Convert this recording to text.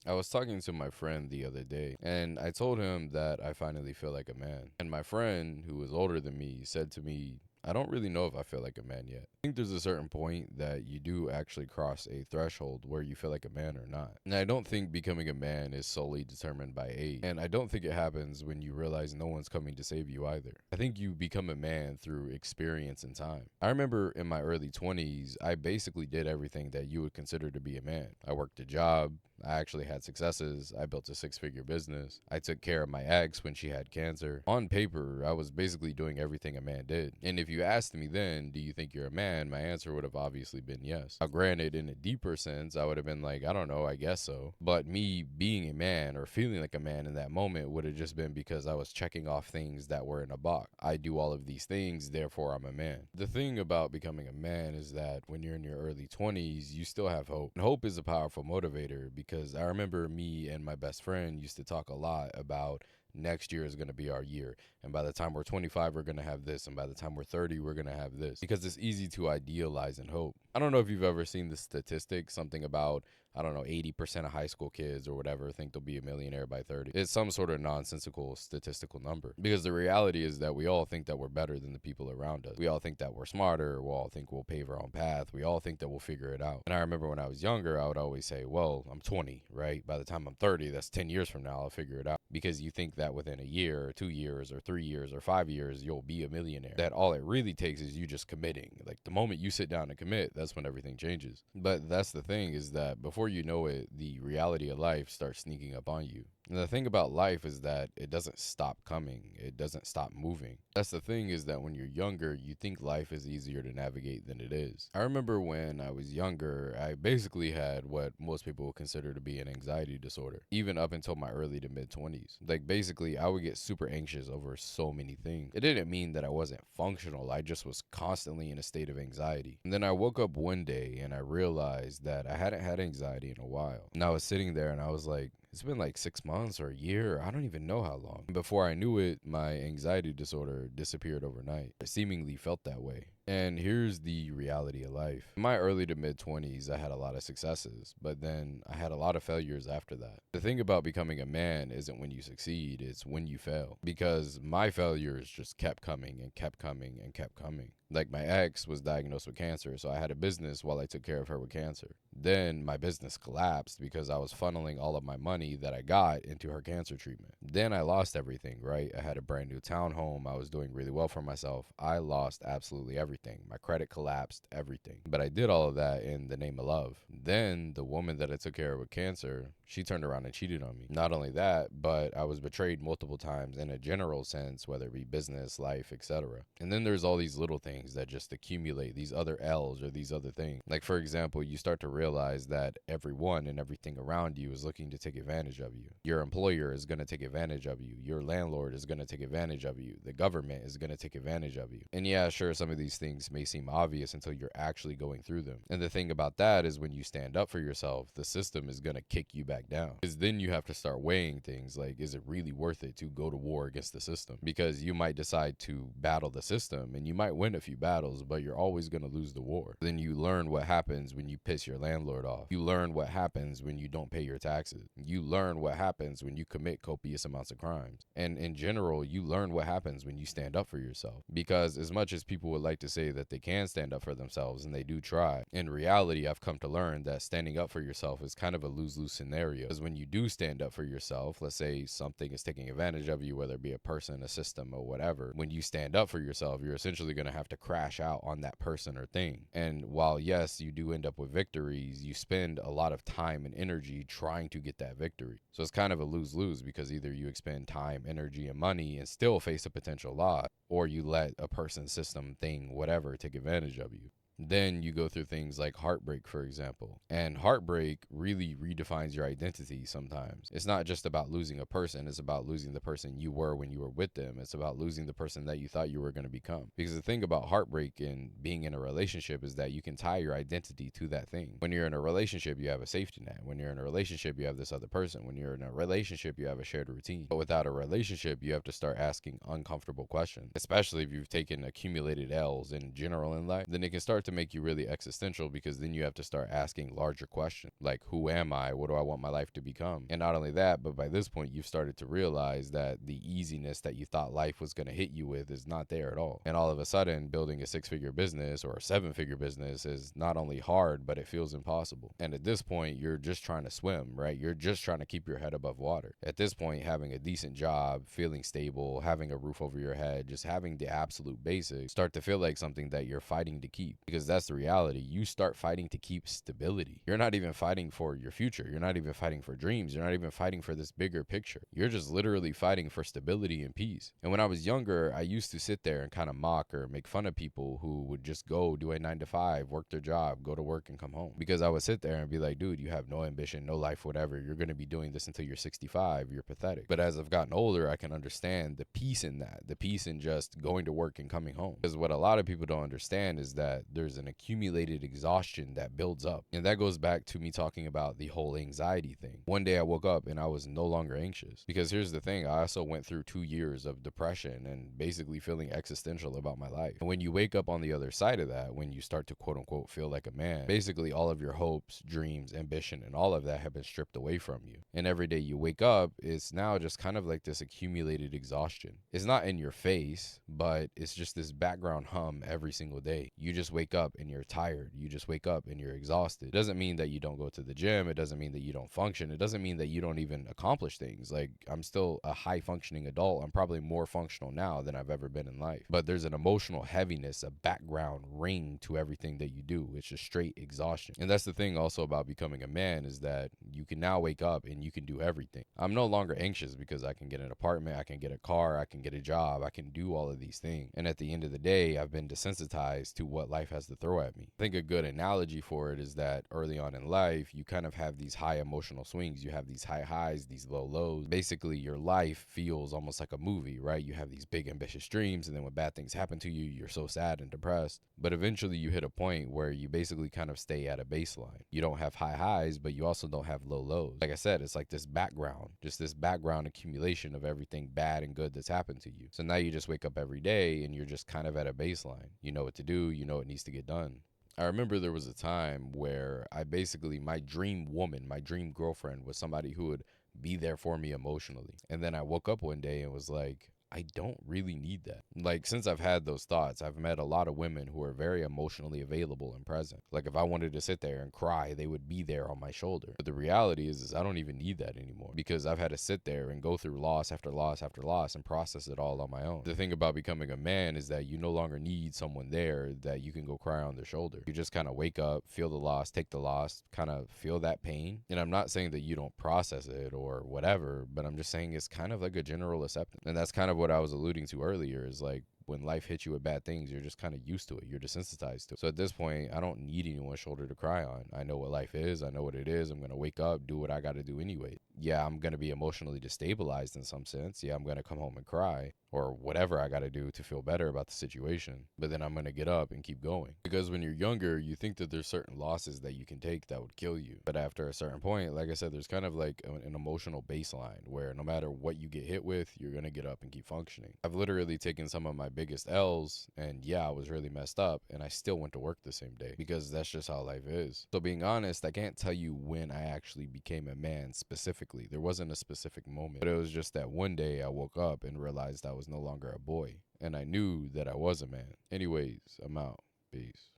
I was talking to my friend the other day, and I told him that I finally feel like a man. And my friend, who was older than me, said to me, I don't really know if I feel like a man yet. I think there's a certain point that you do actually cross a threshold where you feel like a man or not. And I don't think becoming a man is solely determined by age. And I don't think it happens when you realize no one's coming to save you either. I think you become a man through experience and time. I remember in my early 20s, I basically did everything that you would consider to be a man. I worked a job, I actually had successes. I built a six-figure business. I took care of my ex when she had cancer. On paper, I was basically doing everything a man did. And if you asked me then, do you think you're a man? My answer would have obviously been yes. Now, granted, in a deeper sense, I would have been like, I don't know, I guess so. But me being a man or feeling like a man in that moment would have just been because I was checking off things that were in a box. I do all of these things, therefore I'm a man. The thing about becoming a man is that when you're in your early 20s, you still have hope. And hope is a powerful motivator because I remember me and my best friend used to talk a lot about next year is going to be our year. And by the time we're 25, we're going to have this. And by the time we're 30, we're going to have this. Because it's easy to idealize and hope. I don't know if you've ever seen the statistic, something about, I don't know, 80% of high school kids or whatever think they'll be a millionaire by 30. It's some sort of nonsensical statistical number. Because the reality is that we all think that we're better than the people around us. We all think that we're smarter. We all think we'll pave our own path. We all think that we'll figure it out. And I remember when I was younger, I would always say, well, I'm 20, right? By the time I'm 30, that's 10 years from now, I'll figure it out. Because you think that within a year or 2 years or 3 years or 5 years, you'll be a millionaire. That all it really takes is you just committing. Like the moment you sit down and commit, that's when everything changes. But that's the thing is that before you know it, the reality of life starts sneaking up on you. And the thing about life is that it doesn't stop coming. It doesn't stop moving. That's the thing is that when you're younger, you think life is easier to navigate than it is. I remember when I was younger, I basically had what most people would consider to be an anxiety disorder, even up until my early to mid 20s. Like basically, I would get super anxious over so many things. It didn't mean that I wasn't functional. I just was constantly in a state of anxiety. And then I woke up one day and I realized that I hadn't had anxiety in a while. And I was sitting there and I was like, it's been like 6 months or a year. I don't even know how long. Before I knew it, my anxiety disorder disappeared overnight. I seemingly felt that way. And here's the reality of life. In my early to mid 20s, I had a lot of successes, but then I had a lot of failures after that. The thing about becoming a man isn't when you succeed, it's when you fail. Because my failures just kept coming and kept coming and kept coming. Like my ex was diagnosed with cancer, so I had a business while I took care of her with cancer. Then my business collapsed because I was funneling all of my money that I got into her cancer treatment. Then I lost everything, right? I had a brand new townhome. I was doing really well for myself. I lost absolutely everything. My credit collapsed, everything. But I did all of that in the name of love. Then the woman that I took care of with cancer, she turned around and cheated on me. Not only that, but I was betrayed multiple times in a general sense, whether it be business, life, etc. And then there's all these little things that just accumulate, these other L's or these other things. Like for example, you start to realize that everyone and everything around you is looking to take advantage of you. Your employer is going to take advantage of you. Your landlord is going to take advantage of you. The government is going to take advantage of you. And yeah, sure, some of these things may seem obvious until you're actually going through them. And the thing about that is when you stand up for yourself, the system is going to kick you back down. Because then you have to start weighing things like, is it really worth it to go to war against the system? Because you might decide to battle the system and you might win a few battles, but you're always going to lose the war. Then you learn what happens when you piss your landlord off. You learn what happens when you don't pay your taxes. You learn what happens when you commit copious amounts of crimes. And in general, you learn what happens when you stand up for yourself. Because as much as people would like to say that they can stand up for themselves, and they do try, in reality, I've come to learn that standing up for yourself is kind of a lose-lose scenario. Because when you do stand up for yourself, let's say something is taking advantage of you, whether it be a person, a system, or whatever, when you stand up for yourself, you're essentially going to have to crash out on that person or thing. And while, yes, you do end up with victories, you spend a lot of time and energy trying to get that victory. So it's kind of a lose-lose because either you expend time, energy, and money and still face a potential loss, or you let a person, system, thing, whatever, take advantage of you. Then you go through things like heartbreak, for example. And heartbreak really redefines your identity sometimes. It's not just about losing a person, it's about losing the person you were when you were with them. It's about losing the person that you thought you were going to become. Because the thing about heartbreak and being in a relationship is that you can tie your identity to that thing. When you're in a relationship, you have a safety net. When you're in a relationship, you have this other person. When you're in a relationship, you have a shared routine. But without a relationship, you have to start asking uncomfortable questions, especially if you've taken accumulated L's in general in life. Then it can start to make you really existential, because then you have to start asking larger questions like, who am I? What do I want my life to become? And not only that, but by this point, you've started to realize that the easiness that you thought life was going to hit you with is not there at all. And all of a sudden, building a 6-figure business or a 7-figure business is not only hard, but it feels impossible. And at this point, you're just trying to swim, right? You're just trying to keep your head above water. At this point, having a decent job, feeling stable, having a roof over your head, just having the absolute basics start to feel like something that you're fighting to keep, because that's the reality. You start fighting to keep stability. You're not even fighting for your future. You're not even fighting for dreams. You're not even fighting for this bigger picture. You're just literally fighting for stability and peace. And when I was younger, I used to sit there and kind of mock or make fun of people who would just go do a 9 to 5, work their job, go to work and come home. Because I would sit there and be like, dude, you have no ambition, no life, whatever. You're going to be doing this until you're 65. You're pathetic. But as I've gotten older, I can understand the peace in that, the peace in just going to work and coming home. Because what a lot of people don't understand is that there's an accumulated exhaustion that builds up. And that goes back to me talking about the whole anxiety thing. One day I woke up and I was no longer anxious. Because here's the thing, I also went through 2 years of depression and basically feeling existential about my life. And when you wake up on the other side of that, when you start to quote unquote feel like a man, basically all of your hopes, dreams, ambition, and all of that have been stripped away from you. And every day you wake up, it's now just kind of like this accumulated exhaustion. It's not in your face, but it's just this background hum every single day. You just wake up and you're tired. You just wake up and you're exhausted. It doesn't mean that you don't go to the gym. It doesn't mean that you don't function. It doesn't mean that you don't even accomplish things. Like, I'm still a high functioning adult. I'm probably more functional now than I've ever been in life. But there's an emotional heaviness, a background ring to everything that you do. It's just straight exhaustion. And that's the thing also about becoming a man, is that you can now wake up and you can do everything. I'm no longer anxious because I can get an apartment, I can get a car, I can get a job, I can do all of these things. And at the end of the day, I've been desensitized to what life has to throw at me. I think a good analogy for it is that early on in life, you kind of have these high emotional swings. You have these high highs, these low lows. Basically, your life feels almost like a movie, right? You have these big ambitious dreams, and then when bad things happen to you, you're so sad and depressed. But eventually you hit a point where you basically kind of stay at a baseline. You don't have high highs, but you also don't have low lows. Like I said, it's like this background, just this background accumulation of everything bad and good that's happened to you. So now you just wake up every day and you're just kind of at a baseline. You know what to do, you know what needs to get done. I remember there was a time where I basically, my dream woman, my dream girlfriend was somebody who would be there for me emotionally. And then I woke up one day and was like, I don't really need that. Like, since I've had those thoughts, I've met a lot of women who are very emotionally available and present. Like, if I wanted to sit there and cry, they would be there on my shoulder. But the reality is I don't even need that anymore, because I've had to sit there and go through loss after loss after loss and process it all on my own. The thing about becoming a man is that you no longer need someone there that you can go cry on their shoulder. You just kind of wake up, feel the loss, take the loss, kind of feel that pain. And I'm not saying that you don't process it or whatever, but I'm just saying it's kind of like a general acceptance. And that's kind of what I was alluding to earlier, is like, when life hits you with bad things, you're just kind of used to it. You're desensitized to it. So at this point, I don't need anyone's shoulder to cry on. I know what life is. I know what it is. I'm going to wake up, do what I got to do anyway. Yeah, I'm going to be emotionally destabilized in some sense. Yeah, I'm going to come home and cry or whatever I got to do to feel better about the situation. But then I'm going to get up and keep going. Because when you're younger, you think that there's certain losses that you can take that would kill you. But after a certain point, like I said, there's kind of like an emotional baseline where no matter what you get hit with, you're going to get up and keep functioning. I've literally taken some of my biggest L's, and yeah, I was really messed up, and I still went to work the same day, because that's just how life is. So being honest, I can't tell you when I actually became a man specifically. There wasn't a specific moment, but it was just that one day I woke up and realized I was no longer a boy, and I knew that I was a man. Anyways, I'm out. Peace.